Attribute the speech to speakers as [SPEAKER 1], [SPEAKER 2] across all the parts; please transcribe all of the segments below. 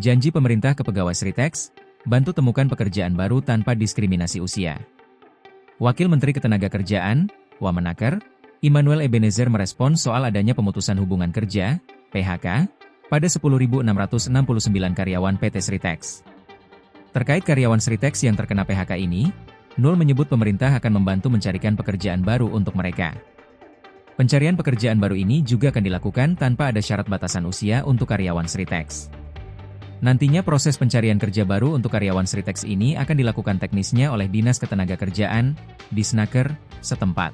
[SPEAKER 1] Janji pemerintah ke pegawai Sritex, bantu temukan pekerjaan baru tanpa diskriminasi usia. Wakil Menteri Ketenagakerjaan, Wamenaker, Immanuel Ebenezer merespons soal adanya pemutusan hubungan kerja, PHK, pada 10.669 karyawan PT Sritex. Terkait karyawan Sritex yang terkena PHK ini, Nul menyebut pemerintah akan membantu mencarikan pekerjaan baru untuk mereka. Pencarian pekerjaan baru ini juga akan dilakukan tanpa ada syarat batasan usia untuk karyawan Sritex. Nantinya proses pencarian kerja baru untuk karyawan Sritex ini akan dilakukan teknisnya oleh Dinas Ketenagakerjaan, Disnaker, setempat.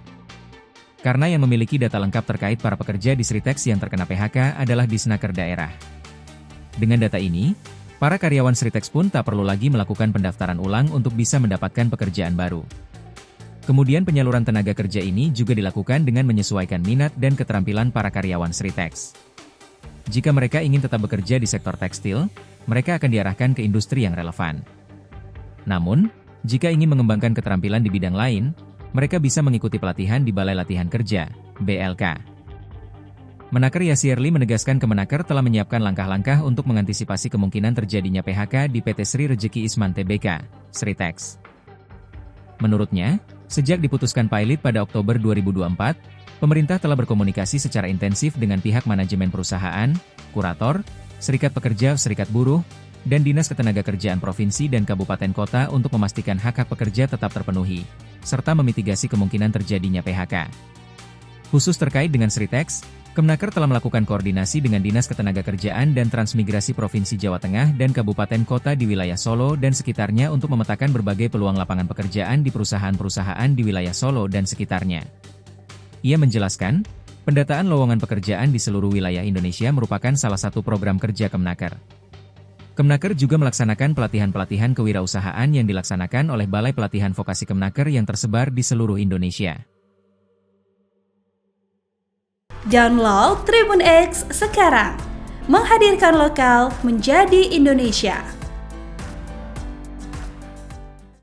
[SPEAKER 1] Karena yang memiliki data lengkap terkait para pekerja di Sritex yang terkena PHK adalah Disnaker daerah. Dengan data ini, para karyawan Sritex pun tak perlu lagi melakukan pendaftaran ulang untuk bisa mendapatkan pekerjaan baru. Kemudian penyaluran tenaga kerja ini juga dilakukan dengan menyesuaikan minat dan keterampilan para karyawan Sritex. Jika mereka ingin tetap bekerja di sektor tekstil, mereka akan diarahkan ke industri yang relevan. Namun, jika ingin mengembangkan keterampilan di bidang lain, mereka bisa mengikuti pelatihan di Balai Latihan Kerja, BLK. Menaker Yasirli menegaskan Kemenaker telah menyiapkan langkah-langkah untuk mengantisipasi kemungkinan terjadinya PHK di PT Sri Rejeki Isman Tbk, Sritex. Menurutnya, sejak diputuskan pilot pada Oktober 2024, pemerintah telah berkomunikasi secara intensif dengan pihak manajemen perusahaan, kurator, serikat pekerja, serikat buruh, dan Dinas Ketenagakerjaan Provinsi dan Kabupaten Kota untuk memastikan hak-hak pekerja tetap terpenuhi, serta memitigasi kemungkinan terjadinya PHK. Khusus terkait dengan Sritex, Kemenaker telah melakukan koordinasi dengan Dinas Ketenagakerjaan dan Transmigrasi Provinsi Jawa Tengah dan Kabupaten Kota di wilayah Solo dan sekitarnya untuk memetakan berbagai peluang lapangan pekerjaan di perusahaan-perusahaan di wilayah Solo dan sekitarnya. Ia menjelaskan, pendataan lowongan pekerjaan di seluruh wilayah Indonesia merupakan salah satu program kerja Kemenaker. Kemenaker juga melaksanakan pelatihan-pelatihan kewirausahaan yang dilaksanakan oleh Balai Pelatihan Vokasi Kemenaker yang tersebar di seluruh Indonesia.
[SPEAKER 2] Download Tribun X sekarang, menghadirkan lokal menjadi Indonesia.